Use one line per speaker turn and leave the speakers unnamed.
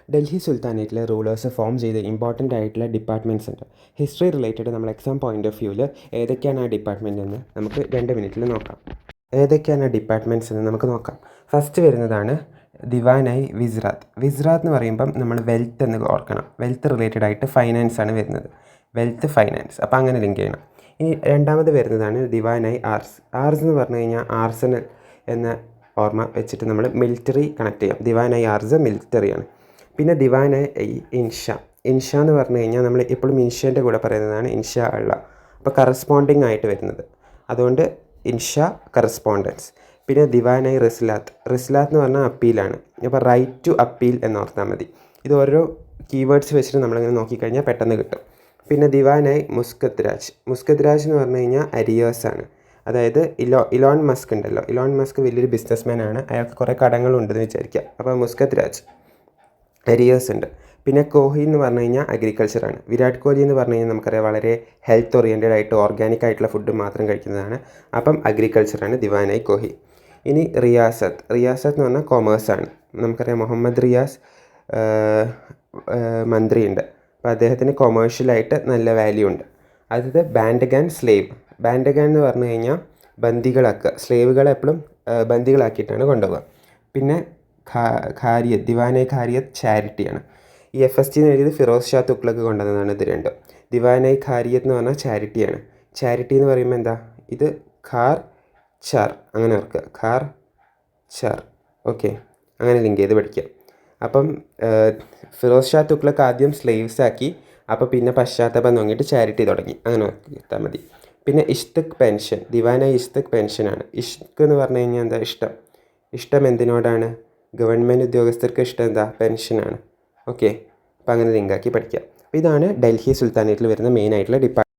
Delhi സുൽത്താനേറ്റിലെ rulers form ചെയ്ത important ആയിട്ടുള്ള departments ഉണ്ട്. ഹിസ്റ്ററി റിലേറ്റഡ് നമ്മൾ എക്സാം പോയിൻ്റ് ഓഫ് വ്യൂവിൽ ഏതൊക്കെയാണ് ആ ഡിപ്പാർട്ട്മെൻ്റ് എന്ന് നമുക്ക് 2 മിനിറ്റിൽ നോക്കാം. ഏതൊക്കെയാണ് ആ ഡിപ്പാർട്ട്മെൻറ്റ്സ് എന്ന് നമുക്ക് നോക്കാം. ഫസ്റ്റ് വരുന്നതാണ് ദിവാൻ-ഇ വിസ്റാത്ത്. വിസ്റാത്ത് എന്ന് പറയുമ്പം നമ്മൾ വെൽത്ത് എന്ന് ഓർക്കണം. വെൽത്ത് റിലേറ്റഡ് ആയിട്ട് ഫൈനാൻസ് ആണ് വരുന്നത്. വെൽത്ത് ഫൈനാൻസ്, അപ്പോൾ അങ്ങനെ ലിങ്ക് ചെയ്യണം. ഇനി രണ്ടാമത് വരുന്നതാണ് ദിവാൻ-ഇ ആർസ്. ആർസ് എന്ന് പറഞ്ഞു കഴിഞ്ഞാൽ ആർസനൽ എന്ന ഓർമ്മ വെച്ചിട്ട് നമ്മൾ മിലിറ്ററി കണക്ട് ചെയ്യാം. ദിവാൻ-ഇ ആർസ് മിലിറ്ററിയാണ്. പിന്നെ ദിവാൻ-ഇ ഇൻഷ. ഇൻഷ എന്ന് പറഞ്ഞു കഴിഞ്ഞാൽ നമ്മൾ എപ്പോഴും ഇൻഷേൻ്റെ കൂടെ പറയുന്നതാണ് ഇൻഷാ അള്ളാ. അപ്പോൾ കറസ്പോണ്ടിങ് ആയിട്ട് വരുന്നത്, അതുകൊണ്ട് ഇൻഷ കറസ്പോണ്ടൻസ്. പിന്നെ ദിവാൻ-ഇ റിസ്ലാത്ത്. റിസ്ലാത്ത് എന്ന് പറഞ്ഞാൽ അപ്പീലാണ്. അപ്പോൾ റൈറ്റ് ടു അപ്പീൽ എന്നോർത്താൽ മതി. ഇത് ഓരോ കീവേഡ്സ് വെച്ചിട്ട് നമ്മളിങ്ങനെ നോക്കിക്കഴിഞ്ഞാൽ പെട്ടെന്ന് കിട്ടും. പിന്നെ ദിവാൻ-ഇ മുസ്കത്ത് രാജ്. മുസ്കത്ത് രാജ് എന്ന് പറഞ്ഞു കഴിഞ്ഞാൽ അരിയേഴ്സാണ്. അതായത് ഇലോൺ മസ്ക് ഉണ്ടല്ലോ, ഇലോൺ മസ്ക് വലിയൊരു ബിസിനസ്മാൻ ആണ്. അയാൾക്ക് കുറേ കടങ്ങളുണ്ടെന്ന് വിചാരിക്കുക. അപ്പോൾ മുസ്കത്ത് രാജ് അരിയേഴ്സ് ഉണ്ട്. പിന്നെ കോഹ്ലി എന്ന് പറഞ്ഞു കഴിഞ്ഞാൽ അഗ്രികൾച്ചറാണ്. വിരാട് കോഹ്ലി എന്ന് പറഞ്ഞു കഴിഞ്ഞാൽ നമുക്കറിയാം വളരെ ഹെൽത്ത് ഓറിയൻറ്റഡ് ആയിട്ട് ഓർഗാനിക് ആയിട്ടുള്ള ഫുഡ് മാത്രം കഴിക്കുന്നതാണ്. അപ്പം അഗ്രികൾച്ചറാണ് ദിവാൻ-ഇ കോഹ്ലി. ഇനി റിയാസത്ത്. റിയാസത്ത് എന്ന് പറഞ്ഞാൽ കൊമേഴ്സാണ്. നമുക്കറിയാം മുഹമ്മദ് റിയാസ് മന്ത്രിയുണ്ട്. അപ്പോൾ അദ്ദേഹത്തിന് കൊമേഴ്ഷ്യലായിട്ട് നല്ല വാല്യൂ ഉണ്ട്. അതായത് ബാൻഡഗാൻ സ്ലേവ്. ബാൻഡഗാൻ എന്ന് പറഞ്ഞു കഴിഞ്ഞാൽ ബന്ദികളാക്കുക. സ്ലേവുകളെ എപ്പോഴും ബന്ദികളാക്കിയിട്ടാണ് കൊണ്ടുപോകുക. പിന്നെ ഖാരിയത്ത്. ദിവാൻ-ഇ ഖാരിയത്ത് ചാരിറ്റിയാണ്. ഈ FST എന്ന് എഴുതിയത് ഫിറോസ് ഷാ തുഗ്ലക്ക് കൊണ്ടുവന്നതാണ് ഇത് രണ്ടും. ദിവാൻ-ഇ ഖാരിയത്ത് എന്ന് പറഞ്ഞാൽ ചാരിറ്റിയാണ്. ചാരിറ്റി എന്ന് പറയുമ്പോൾ എന്താ, ഇത് ഖാർ ചാർ, അങ്ങനെ ഓർക്കുക, ഖാർ ചാർ. ഓക്കെ, അങ്ങനെ ലിങ്ക് ചെയ്ത് പഠിക്കുക. അപ്പം ഫിറോസ് ഷാ തുഗ്ലക്ക് ആദ്യം സ്ലേവ്സ് ആക്കി, അപ്പോൾ പിന്നെ പശ്ചാത്തലം നോക്കിയിട്ട് ചാരിറ്റി തുടങ്ങി, അങ്ങനെ ഓർത്താൽ മതി. പിന്നെ ഇഷ്തക് പെൻഷൻ. ദിവാൻ-ഇ ഇഷ്തക് പെൻഷനാണ്. ഇഷ്ക് എന്ന് പറഞ്ഞു കഴിഞ്ഞാൽ എന്താ, ഇഷ്ടം. ഇഷ്ടം എന്തിനോടാണ്? ഗവൺമെൻറ് ഉദ്യോഗസ്ഥർക്ക് ഇഷ്ടം എന്താ, പെൻഷനാണ്. ഓക്കെ, അപ്പോൾ അങ്ങനെ ലിങ്കാക്കി പഠിക്കുക. അപ്പോൾ ഇതാണ് ഡൽഹി സുൽത്താനേറ്റിൽ വരുന്ന മെയിൻ ആയിട്ടുള്ള ഡിപ്പാർട്ട്മെൻറ്റ്.